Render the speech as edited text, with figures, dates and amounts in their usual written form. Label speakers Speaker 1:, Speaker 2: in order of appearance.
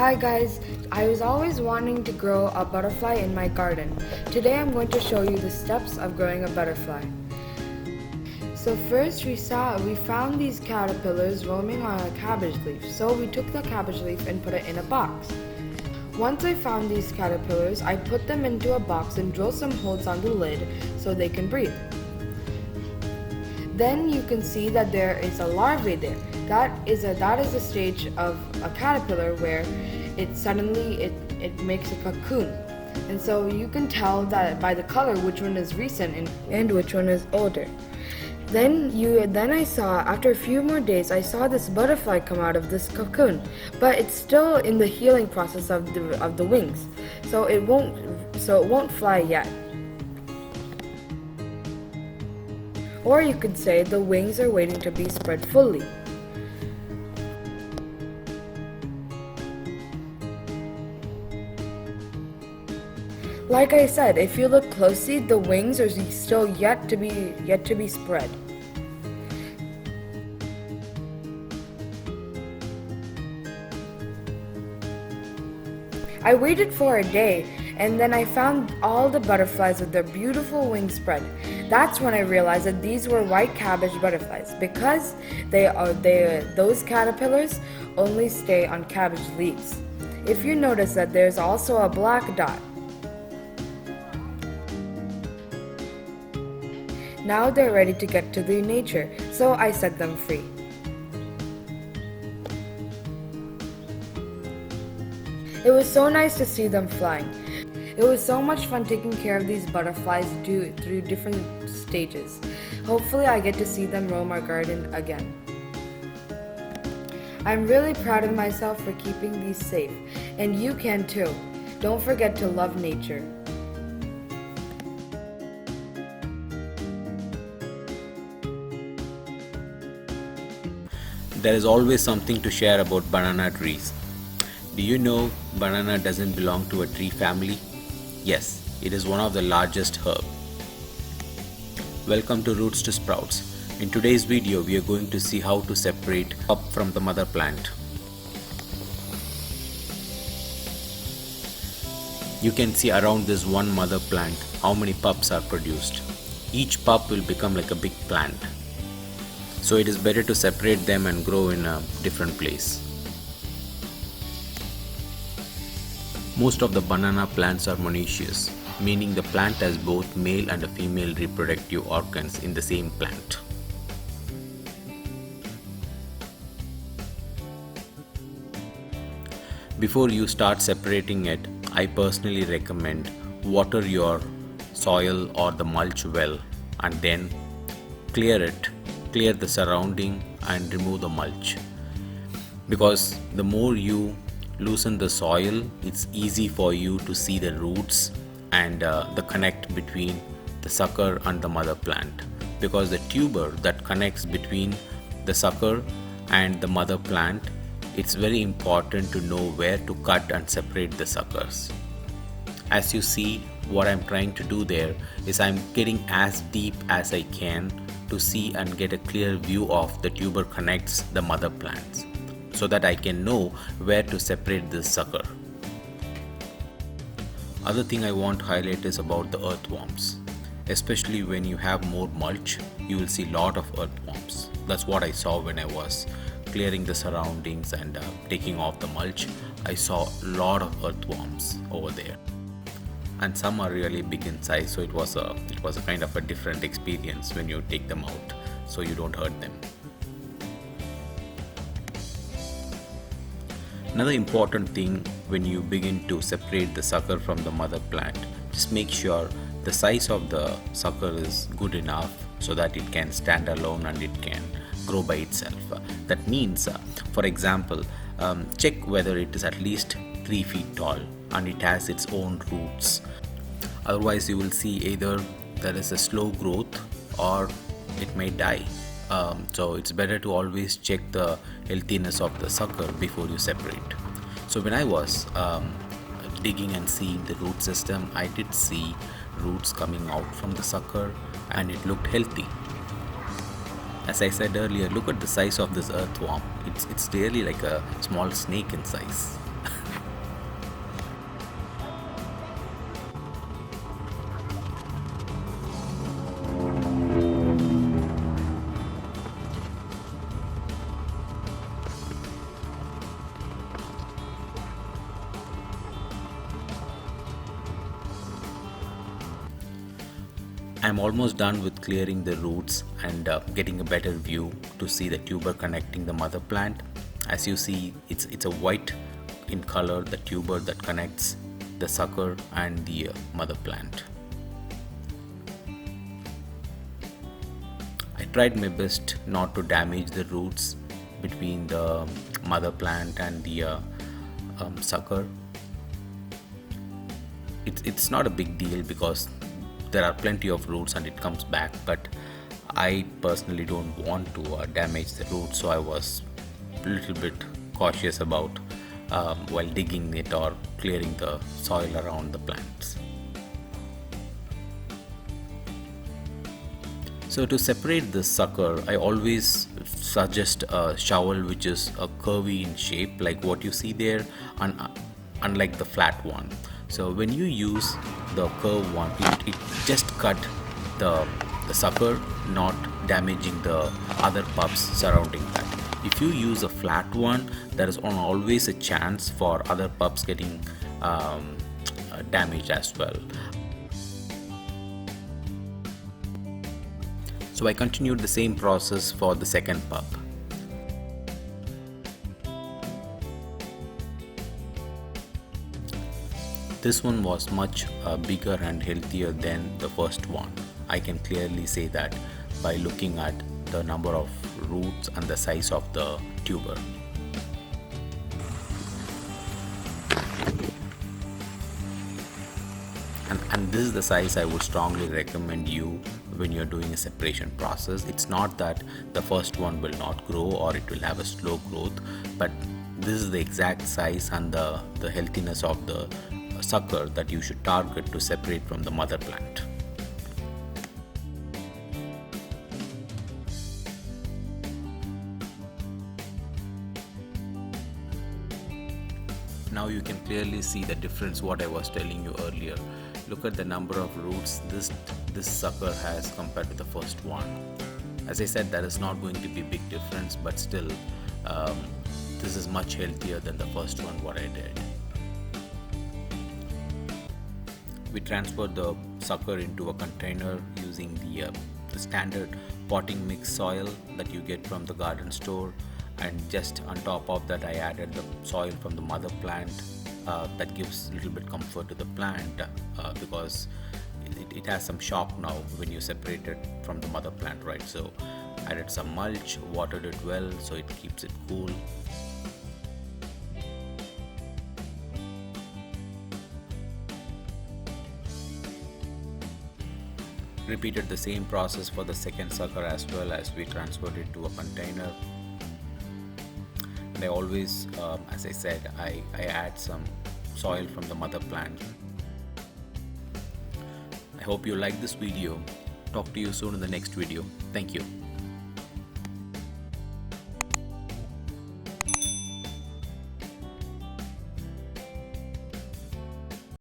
Speaker 1: Hi guys, I was always wanting to grow a butterfly in my garden. Today I'm going to show you the steps of growing a butterfly. So first we found these caterpillars roaming on a cabbage leaf. So we took the cabbage leaf and put it in a box. Once I found these caterpillars, I put them into a box and drilled some holes on the lid so they can breathe. Then you can see that there is a larvae there. That is a stage of a caterpillar where it makes a cocoon. And so you can tell that by the color which one is recent and which one is older. Then I saw, after a few more days, I saw this butterfly come out of this cocoon, but it's still in the healing process of the wings, so it won't fly yet. Or you could say the wings are waiting to be spread fully. Like I said, if you look closely, the wings are still yet to be spread. I waited for a day, and then I found all the butterflies with their beautiful wings spread. That's when I realized that these were white cabbage butterflies, because those caterpillars only stay on cabbage leaves. If you notice that there's also a black dot. Now they're ready to get to the nature, so I set them free. It was so nice to see them flying. It was so much fun taking care of these butterflies through different stages. Hopefully I get to see them roam our garden again. I'm really proud of myself for keeping these safe, and you can too. Don't forget to love nature.
Speaker 2: There is always something to share about banana trees. Do you know banana doesn't belong to a tree family? Yes, it is one of the largest herb. Welcome to Roots to Sprouts. In today's video, we are going to see how to separate pup from the mother plant. You can see around this one mother plant how many pups are produced. Each pup will become like a big plant. So it is better to separate them and grow in a different place. Most of the banana plants are monoecious, meaning the plant has both male and a female reproductive organs in the same plant. Before you start separating it, I personally recommend water your soil or the mulch well and then clear the surrounding and remove the mulch, because the more you loosen the soil, it's easy for you to see the roots and the connect between the sucker and the mother plant, because the tuber that connects between the sucker and the mother plant, it's very important to know where to cut and separate the suckers. As you see, what I'm trying to do there is I'm getting as deep as I can to see and get a clear view of the tuber connects the mother plants, so that I can know where to separate this sucker. Other thing I want to highlight is about the earthworms. Especially when you have more mulch, you will see a lot of earthworms. That's what I saw when I was clearing the surroundings and taking off the mulch. I saw a lot of earthworms over there. And some are really big in size, so it was a kind of a different experience when you take them out, so you don't hurt them. Another important thing when you begin to separate the sucker from the mother plant, just make sure the size of the sucker is good enough so that it can stand alone and it can grow by itself. That means, for example, check whether it is at least 3 feet tall and it has its own roots. Otherwise you will see either there is a slow growth or it may die. So it's better to always check the healthiness of the sucker before you separate. So when I was digging and seeing the root system, I did see roots coming out from the sucker and it looked healthy. As I said earlier, look at the size of this earthworm. It's really like a small snake in size. I'm almost done with clearing the roots and getting a better view to see the tuber connecting the mother plant. As you see, it's a white in color, the tuber that connects the sucker and the mother plant. I tried my best not to damage the roots between the mother plant and the sucker. It's not a big deal because there are plenty of roots and it comes back, but I personally don't want to damage the roots, so I was a little bit cautious about while digging it or clearing the soil around the plants. So to separate the sucker, I always suggest a shovel which is a curvy in shape like what you see there, unlike the flat one. So when you use the curved one, it just cut the sucker, not damaging the other pups surrounding that. If you use a flat one, there is always a chance for other pups getting damaged as well. So I continued the same process for the second pup. This one was much bigger and healthier than the first one. I can clearly say that by looking at the number of roots and the size of the tuber. And this is the size I would strongly recommend you when you're doing a separation process. It's not that the first one will not grow or it will have a slow growth, but this is the exact size and the healthiness of the sucker that you should target to separate from the mother plant. Now you can clearly see the difference what I was telling you earlier. Look at the number of roots this sucker has compared to the first one. As I said, there is not going to be big difference, but still this is much healthier than the first one what I did. We transferred the sucker into a container using the standard potting mix soil that you get from the garden store, and just on top of that I added the soil from the mother plant. That gives a little bit comfort to the plant because it has some shock now when you separate it from the mother plant, right? So added some mulch, watered it well so it keeps it cool. Repeated the same process for the second sucker as well, as we transferred it to a container. And I always, as I said, I add some soil from the mother plant. I hope you like this video. Talk to you soon in the next video. Thank you.